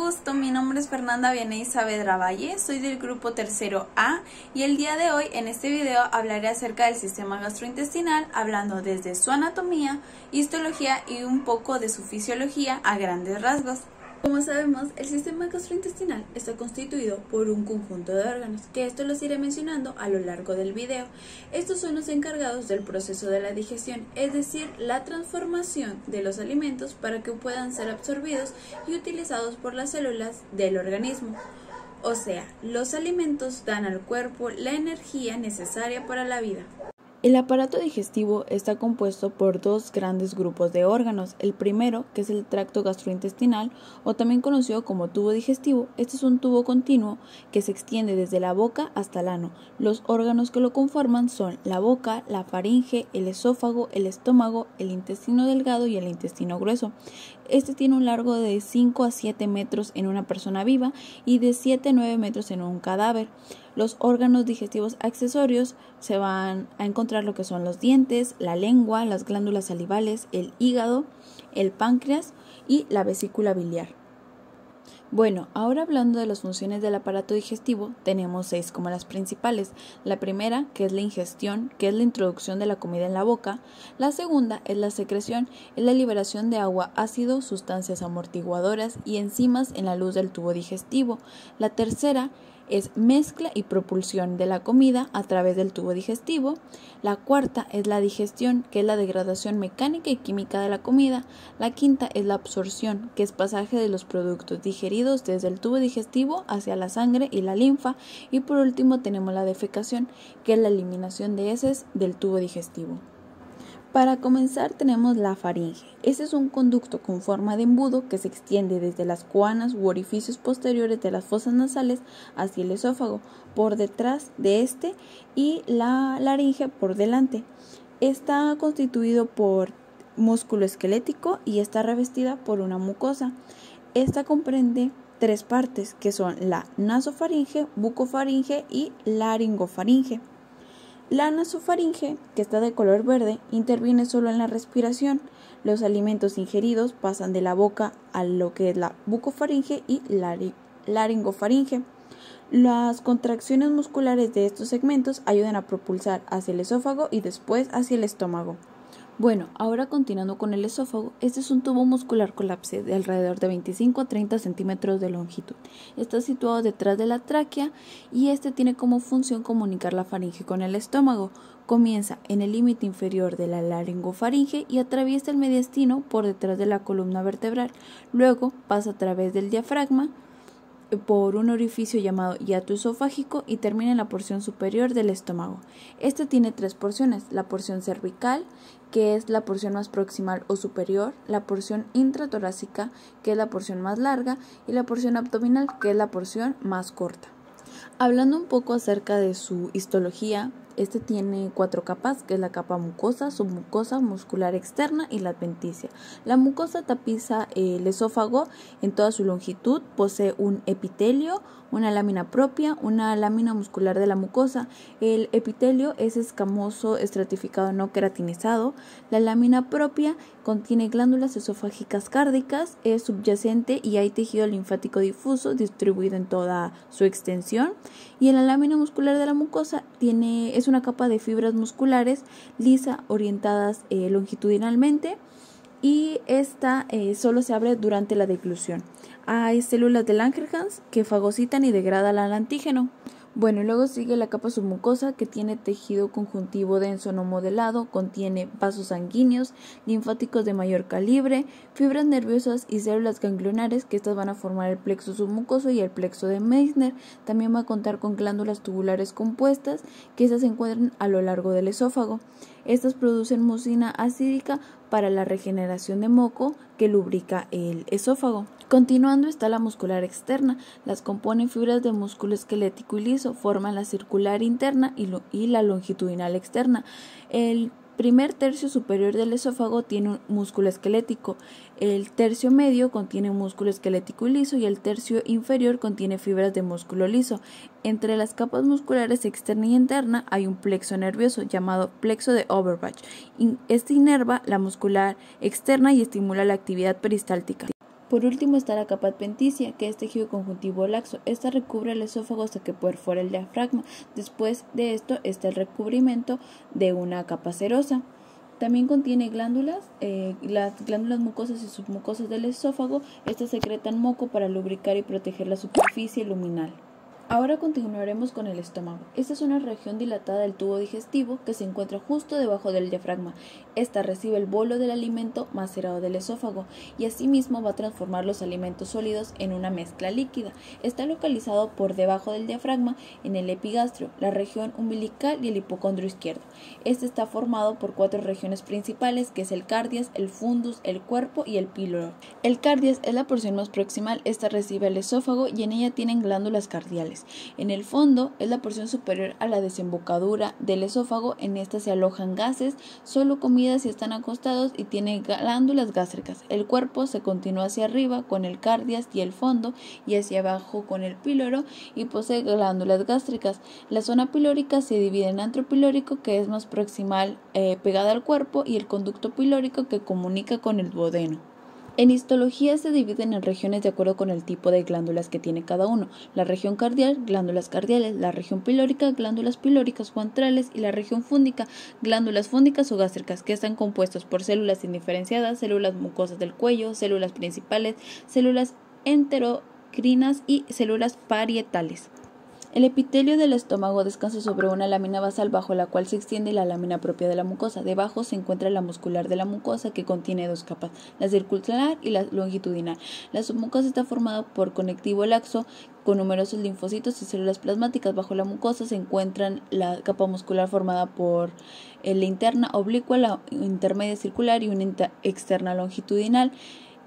gusto, mi nombre es Fernanda Vianey Saavedra Valle, soy del grupo tercero A y el día de hoy en este video hablaré acerca del sistema gastrointestinal, hablando desde su anatomía, histología y un poco de su fisiología a grandes rasgos. Como sabemos, el sistema gastrointestinal está constituido por un conjunto de órganos, que esto los iré mencionando a lo largo del video. Estos son los encargados del proceso de la digestión, es decir, la transformación de los alimentos para que puedan ser absorbidos y utilizados por las células del organismo. O sea, los alimentos dan al cuerpo la energía necesaria para la vida. El aparato digestivo está compuesto por dos grandes grupos de órganos. El primero, que es el tracto gastrointestinal, o también conocido como tubo digestivo. Este es un tubo continuo que se extiende desde la boca hasta el ano. Los órganos que lo conforman son la boca, la faringe, el esófago, el estómago, el intestino delgado y el intestino grueso. Este tiene un largo de 5 a 7 metros en una persona viva y de 7 a 9 metros en un cadáver. Los órganos digestivos accesorios se van a encontrar lo que son los dientes, la lengua, las glándulas salivales, el hígado, el páncreas y la vesícula biliar. Bueno, ahora hablando de las funciones del aparato digestivo, tenemos 6 como las principales. La primera, que es la ingestión, que es la introducción de la comida en la boca. La segunda es la secreción, es la liberación de agua, ácido, sustancias amortiguadoras y enzimas en la luz del tubo digestivo. La tercera es mezcla y propulsión de la comida a través del tubo digestivo. La cuarta es la digestión, que es la degradación mecánica y química de la comida. La quinta es la absorción, que es pasaje de los productos digeridos desde el tubo digestivo hacia la sangre y la linfa. Y por último tenemos la defecación, que es la eliminación de heces del tubo digestivo. Para comenzar tenemos la faringe. Este es un conducto con forma de embudo que se extiende desde las coanas u orificios posteriores de las fosas nasales hacia el esófago, por detrás de este y la laringe por delante. Está constituido por músculo esquelético y está revestida por una mucosa. Esta comprende 3 partes que son la nasofaringe, bucofaringe y laringofaringe. La nasofaringe, que está de color verde, interviene solo en la respiración. Los alimentos ingeridos pasan de la boca a lo que es la bucofaringe y laringofaringe. Las contracciones musculares de estos segmentos ayudan a propulsar hacia el esófago y después hacia el estómago. Bueno, ahora continuando con el esófago, este es un tubo muscular colapse de alrededor de 25 a 30 centímetros de longitud. Está situado detrás de la tráquea y este tiene como función comunicar la faringe con el estómago. Comienza en el límite inferior de la laringofaringe y atraviesa el mediastino por detrás de la columna vertebral. Luego pasa a través del diafragma por un orificio llamado hiato esofágico y termina en la porción superior del estómago. Este tiene 3 porciones: la porción cervical, que es la porción más proximal o superior, la porción intratorácica, que es la porción más larga, y la porción abdominal, que es la porción más corta. Hablando un poco acerca de su histología, este tiene 4 capas, que es la capa mucosa, submucosa, muscular externa y la adventicia. La mucosa tapiza el esófago en toda su longitud, posee un epitelio, una lámina propia, una lámina muscular de la mucosa. El epitelio es escamoso, estratificado, no queratinizado. La lámina propia contiene glándulas esofágicas cárdicas, es subyacente y hay tejido linfático difuso distribuido en toda su extensión. Y en la lámina muscular de la mucosa es una capa de fibras musculares lisa orientadas longitudinalmente, y esta solo se abre durante la deglución. Hay células de Langerhans que fagocitan y degradan al antígeno. Bueno, luego sigue la capa submucosa, que tiene tejido conjuntivo denso no modelado, contiene vasos sanguíneos, linfáticos de mayor calibre, fibras nerviosas y células ganglionares, que estas van a formar el plexo submucoso y el plexo de Meissner. También va a contar con glándulas tubulares compuestas, que estas se encuentran a lo largo del esófago. Estas producen mucina acídica para la regeneración de moco que lubrica el esófago. Continuando está la muscular externa. Las componen fibras de músculo esquelético y liso, forman la circular interna y la longitudinal externa. El primer tercio superior del esófago tiene un músculo esquelético, el tercio medio contiene músculo esquelético y liso y el tercio inferior contiene fibras de músculo liso. Entre las capas musculares externa y interna hay un plexo nervioso llamado plexo de Overbach. Este inerva la muscular externa y estimula la actividad peristáltica. Por último está la capa adventicia, que es tejido conjuntivo laxo. Esta recubre el esófago hasta que perfora el diafragma. Después de esto está el recubrimiento de una capa serosa. También contiene glándulas, las glándulas mucosas y submucosas del esófago. Estas secretan moco para lubricar y proteger la superficie luminal. Ahora continuaremos con el estómago. Esta es una región dilatada del tubo digestivo que se encuentra justo debajo del diafragma. Esta recibe el bolo del alimento macerado del esófago y asimismo va a transformar los alimentos sólidos en una mezcla líquida. Está localizado por debajo del diafragma en el epigastrio, la región umbilical y el hipocondrio izquierdo. Este está formado por 4 regiones principales, que es el cardias, el fundus, el cuerpo y el píloro. El cardias es la porción más proximal. Esta recibe el esófago y en ella tienen glándulas cardiales. En el fondo es la porción superior a la desembocadura del esófago. En esta se alojan gases, solo comida si están acostados, y tiene glándulas gástricas. El cuerpo se continúa hacia arriba con el cardias y el fondo, y hacia abajo con el píloro, y posee glándulas gástricas. La zona pilórica se divide en antro pilórico, que es más proximal pegada al cuerpo, y el conducto pilórico, que comunica con el duodeno. En histología se dividen en regiones de acuerdo con el tipo de glándulas que tiene cada uno. La región cardial, glándulas cardiales; la región pilórica, glándulas pilóricas o antrales; y la región fúndica, glándulas fúndicas o gástricas, que están compuestos por células indiferenciadas, células mucosas del cuello, células principales, células enterocrinas y células parietales. El epitelio del estómago descansa sobre una lámina basal bajo la cual se extiende la lámina propia de la mucosa. Debajo se encuentra la muscular de la mucosa, que contiene 2 capas, la circular y la longitudinal. La submucosa está formada por conectivo laxo con numerosos linfocitos y células plasmáticas. Bajo la mucosa se encuentran la capa muscular formada por la interna oblicua, la intermedia circular y una externa longitudinal.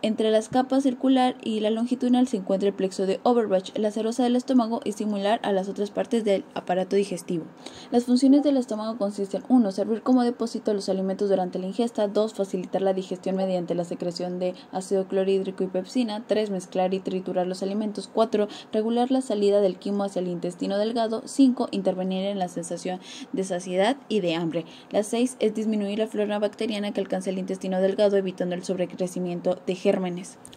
Entre las capas circular y la longitudinal se encuentra el plexo de Overbach. La serosa del estómago es similar a las otras partes del aparato digestivo. Las funciones del estómago consisten: 1. Servir como depósito de los alimentos durante la ingesta. 2. Facilitar la digestión mediante la secreción de ácido clorhídrico y pepsina. 3. Mezclar y triturar los alimentos. 4. Regular la salida del quimo hacia el intestino delgado. 5. Intervenir en la sensación de saciedad y de hambre. La 6 es disminuir la flora bacteriana que alcanza el intestino delgado, evitando el sobrecrecimiento de gérmenes.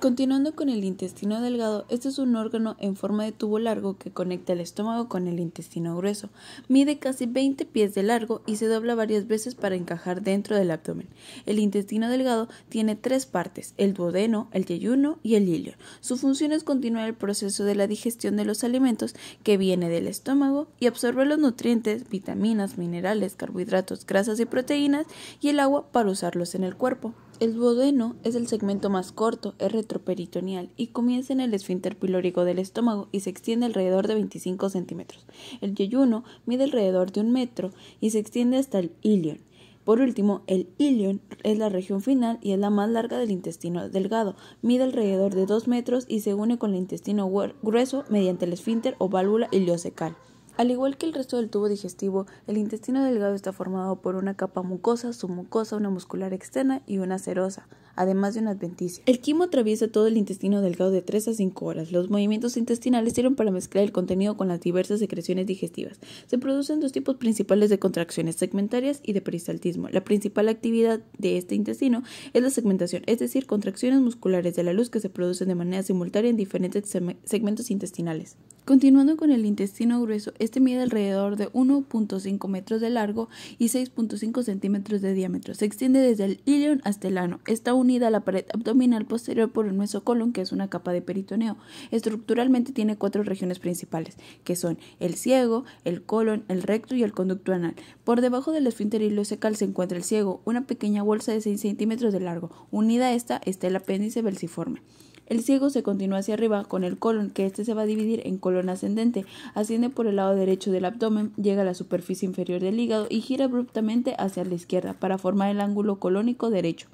Continuando con el intestino delgado, este es un órgano en forma de tubo largo que conecta el estómago con el intestino grueso. Mide casi 20 pies de largo y se dobla varias veces para encajar dentro del abdomen. El intestino delgado tiene 3 partes: el duodeno, el yeyuno y el ilion. Su función es continuar el proceso de la digestión de los alimentos que viene del estómago y absorber los nutrientes, vitaminas, minerales, carbohidratos, grasas y proteínas y el agua para usarlos en el cuerpo. El duodeno es el segmento más corto, es retroperitoneal y comienza en el esfínter pilórico del estómago y se extiende alrededor de 25 centímetros. El yeyuno mide alrededor de 1 metro y se extiende hasta el ilion. Por último, el ilion es la región final y es la más larga del intestino delgado. Mide alrededor de 2 metros y se une con el intestino grueso mediante el esfínter o válvula ileocecal. Al igual que el resto del tubo digestivo, el intestino delgado está formado por una capa mucosa, submucosa, una muscular externa y una serosa, además de una adventicia. El quimo atraviesa todo el intestino delgado de 3 a 5 horas. Los movimientos intestinales sirven para mezclar el contenido con las diversas secreciones digestivas. Se producen 2 tipos principales de contracciones: segmentarias y de peristaltismo. La principal actividad de este intestino es la segmentación, es decir, contracciones musculares de la luz que se producen de manera simultánea en diferentes segmentos intestinales. Continuando con el intestino grueso, este mide alrededor de 1.5 metros de largo y 6.5 centímetros de diámetro. Se extiende desde el ilion hasta el ano. Está unida a la pared abdominal posterior por el mesocolon, que es una capa de peritoneo. Estructuralmente tiene 4 regiones principales, que son el ciego, el colon, el recto y el conducto anal. Por debajo del esfínter ileocecal se encuentra el ciego, una pequeña bolsa de 6 centímetros de largo. Unida a esta está el apéndice falciforme. El ciego se continúa hacia arriba con el colon, que se va a dividir en colon ascendente, asciende por el lado derecho del abdomen, llega a la superficie inferior del hígado y gira abruptamente hacia la izquierda para formar el ángulo colónico derecho.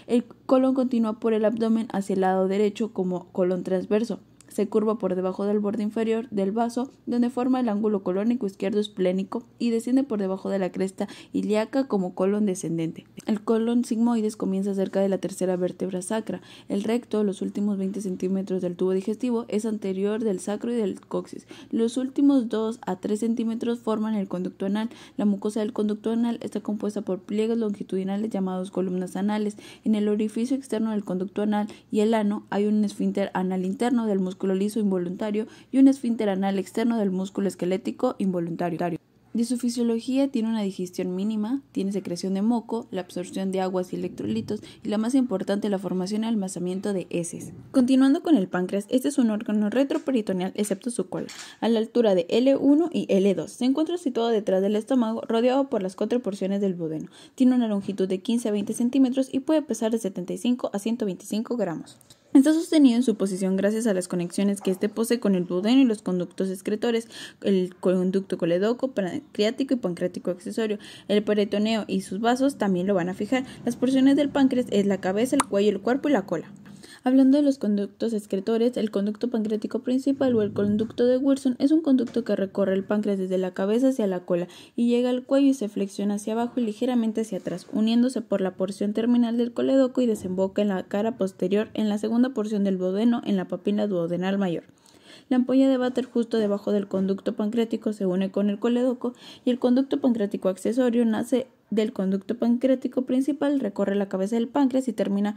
El colon continúa por el abdomen hacia el lado derecho como colon transverso. se curva por debajo del borde inferior del vaso, donde forma el ángulo colónico izquierdo esplénico y desciende por debajo de la cresta ilíaca como colon descendente. El colon sigmoides comienza cerca de la tercera vértebra sacra. El recto, los últimos 20 centímetros del tubo digestivo, es anterior del sacro y del coxis. Los últimos 2 a 3 centímetros forman el conducto anal. La mucosa del conducto anal está compuesta por pliegues longitudinales llamados columnas anales. En el orificio externo del conducto anal y el ano hay un esfínter anal interno del músculo liso involuntario y un esfínter anal externo del músculo esquelético involuntario. De su fisiología tiene una digestión mínima, tiene secreción de moco, la absorción de aguas y electrolitos y la más importante, la formación y almacenamiento de heces. Continuando con el páncreas, este es un órgano retroperitoneal excepto su cola, a la altura de L1 y L2. Se encuentra situado detrás del estómago, rodeado por las 4 porciones del duodeno. Tiene una longitud de 15 a 20 centímetros y puede pesar de 75 a 125 gramos. Está sostenido en su posición gracias a las conexiones que éste posee con el duodeno y los conductos excretores, el conducto coledoco, pancreático y pancreático accesorio. El peritoneo y sus vasos también lo van a fijar. Las porciones del páncreas es la cabeza, el cuello, el cuerpo y la cola. Hablando de los conductos excretores, el conducto pancreático principal o el conducto de Wilson es un conducto que recorre el páncreas desde la cabeza hacia la cola y llega al cuello y se flexiona hacia abajo y ligeramente hacia atrás, uniéndose por la porción terminal del coledoco y desemboca en la cara posterior en la segunda porción del duodeno en la papila duodenal mayor. La ampolla de váter justo debajo del conducto pancreático se une con el coledoco y el conducto pancreático accesorio nace del conducto pancreático principal, recorre la cabeza del páncreas y termina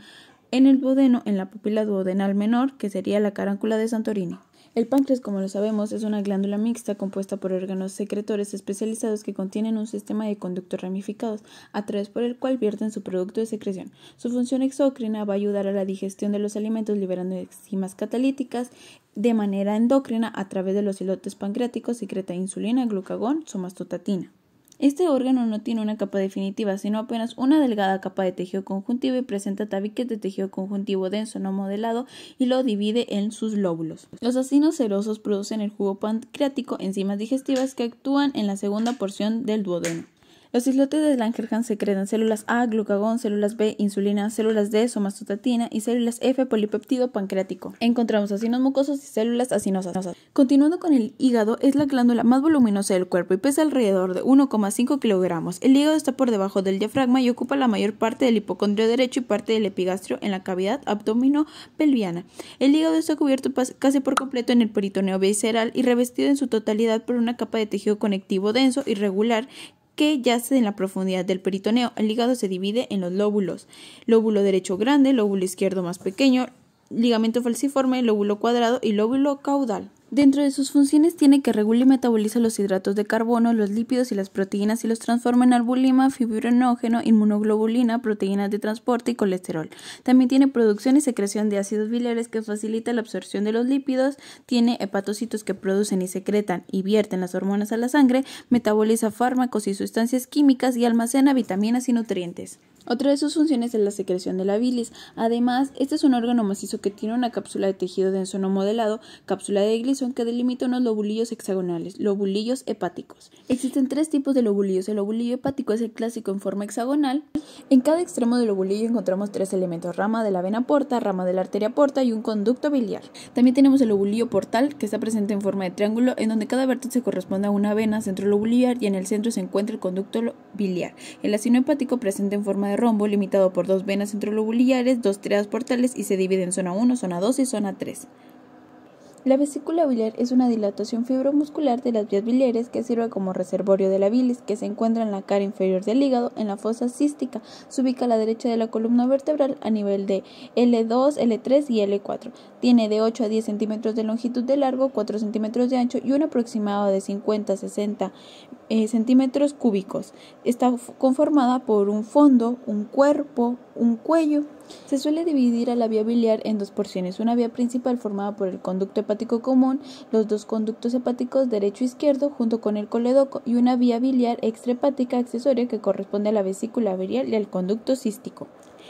en el duodeno en la papila duodenal menor, que sería la caráncula de Santorini. El páncreas, como lo sabemos, es una glándula mixta compuesta por órganos secretores especializados que contienen un sistema de conductos ramificados, a través por el cual vierten su producto de secreción. Su función exócrina va a ayudar a la digestión de los alimentos liberando enzimas catalíticas. De manera endocrina, a través de los islotes pancreáticos, secreta insulina, glucagón, somatostatina. Este órgano no tiene una capa definitiva, sino apenas una delgada capa de tejido conjuntivo y presenta tabiques de tejido conjuntivo denso no modelado y lo divide en sus lóbulos. Los acinos serosos producen el jugo pancreático, enzimas digestivas que actúan en la segunda porción del duodeno. Los islotes de Langerhans secretan células A, glucagón, células B, insulina, células D, somatostatina y células F, polipeptido pancreático. Encontramos acinos mucosos y células acinosas. Continuando con el hígado, es la glándula más voluminosa del cuerpo y pesa alrededor de 1,5 kilogramos. El hígado está por debajo del diafragma y ocupa la mayor parte del hipocondrio derecho y parte del epigastrio en la cavidad abdominopelviana. El hígado está cubierto casi por completo en el peritoneo visceral y revestido en su totalidad por una capa de tejido conectivo denso y regular que yace en la profundidad del peritoneo. El hígado se divide en los lóbulos: lóbulo derecho grande, lóbulo izquierdo más pequeño, ligamento falciforme, lóbulo cuadrado y lóbulo caudal. Dentro de sus funciones tiene que regula y metaboliza los hidratos de carbono, los lípidos y las proteínas y los transforma en albúmina, fibrinógeno, inmunoglobulina, proteínas de transporte y colesterol. También tiene producción y secreción de ácidos biliares que facilita la absorción de los lípidos, tiene hepatocitos que producen y secretan y vierten las hormonas a la sangre, metaboliza fármacos y sustancias químicas y almacena vitaminas y nutrientes. Otra de sus funciones es la secreción de la bilis. Además, este es un órgano macizo que tiene una cápsula de tejido denso no modelado, cápsula de Gleason, que delimita unos lobulillos hexagonales, lobulillos hepáticos. Existen 3 tipos de lobulillos. El lobulillo hepático es el clásico en forma hexagonal. En cada extremo del lobulillo encontramos 3 elementos: rama de la vena porta, rama de la arteria porta y un conducto biliar. También tenemos el lobulillo portal, que está presente en forma de triángulo, en donde cada vértice corresponde a una vena centro lobulillar y en el centro se encuentra el conducto biliar. El acino hepático presente en forma de rombo, limitado por 2 venas centrolobulillares, 2 triadas portales y se divide en zona 1, zona 2 y zona 3. La vesícula biliar es una dilatación fibromuscular de las vías biliares que sirve como reservorio de la bilis, que se encuentra en la cara inferior del hígado, en la fosa cística. Se ubica a la derecha de la columna vertebral a nivel de L2, L3 y L4. Tiene de 8 a 10 centímetros de longitud de largo, 4 centímetros de ancho y un aproximado de 50 a 60 centímetros cúbicos. Está conformada por un fondo, un cuerpo, un cuello. Se suele dividir a la vía biliar en 2 porciones: una vía principal formada por el conducto hepático común, los 2 conductos hepáticos derecho e izquierdo junto con el coledoco, y una vía biliar extrahepática accesoria que corresponde a la vesícula biliar y al conducto cístico.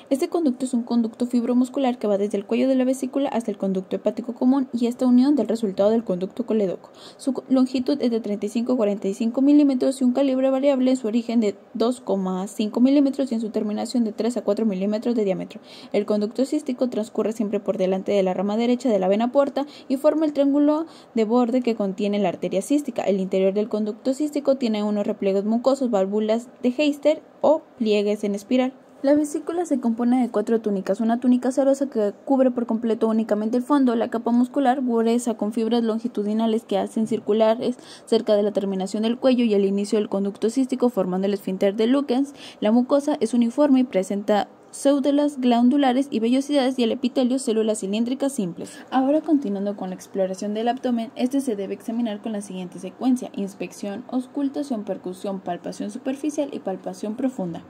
Este conducto es un conducto fibromuscular que va desde el cuello de la vesícula hasta el conducto hepático común y esta unión del resultado del conducto colédoco. Su longitud es de 35 a 45 milímetros y un calibre variable en su origen de 2,5 milímetros y en su terminación de 3 a 4 milímetros de diámetro. El conducto cístico transcurre siempre por delante de la rama derecha de la vena porta y forma el triángulo de borde que contiene la arteria cística. El interior del conducto cístico tiene unos repliegues mucosos, válvulas de Heister o pliegues en espiral. La vesícula se compone de 4 túnicas, una túnica serosa que cubre por completo únicamente el fondo, la capa muscular gruesa con fibras longitudinales que hacen circulares cerca de la terminación del cuello y el inicio del conducto cístico formando el esfínter de Lukens. La mucosa es uniforme y presenta pseudolas glandulares y vellosidades y el epitelio células cilíndricas simples. Ahora continuando con la exploración del abdomen, este se debe examinar con la siguiente secuencia: inspección, auscultación, percusión, palpación superficial y palpación profunda.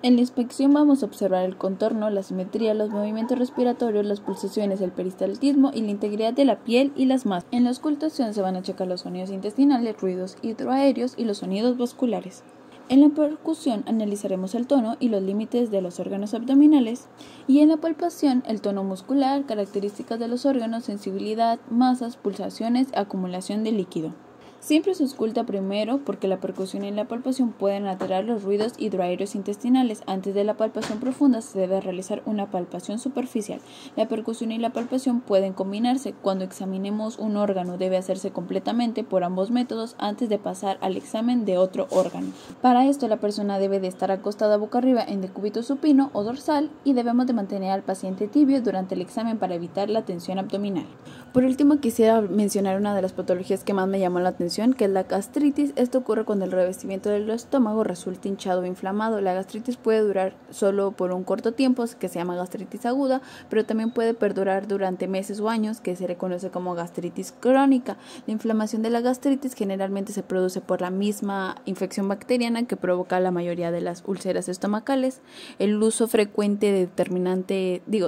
En la inspección vamos a observar el contorno, la simetría, los movimientos respiratorios, las pulsaciones, el peristaltismo y la integridad de la piel y las masas. En la auscultación se van a checar los sonidos intestinales, ruidos hidroaéreos y los sonidos vasculares. En la percusión analizaremos el tono y los límites de los órganos abdominales y en la palpación el tono muscular, características de los órganos, sensibilidad, masas, pulsaciones, acumulación de líquido. Siempre se ausculta primero porque la percusión y la palpación pueden alterar los ruidos hidroaéreos intestinales. Antes de la palpación profunda se debe realizar una palpación superficial. La percusión y la palpación pueden combinarse. Cuando examinemos un órgano debe hacerse completamente por ambos métodos antes de pasar al examen de otro órgano. Para esto la persona debe de estar acostada boca arriba en decúbito supino o dorsal y debemos de mantener al paciente tibio durante el examen para evitar la tensión abdominal. Por último quisiera mencionar una de las patologías que más me llamó la atención, que es la gastritis. Esto ocurre cuando el revestimiento del estómago resulta hinchado o inflamado. La gastritis puede durar solo por un corto tiempo, que se llama gastritis aguda, pero también puede perdurar durante meses o años, que se le conoce como gastritis crónica. La inflamación de la gastritis generalmente se produce por la misma infección bacteriana que provoca la mayoría de las úlceras estomacales. El uso frecuente de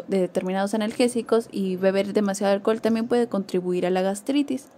determinados analgésicos y beber demasiado alcohol también puede contribuir a la gastritis.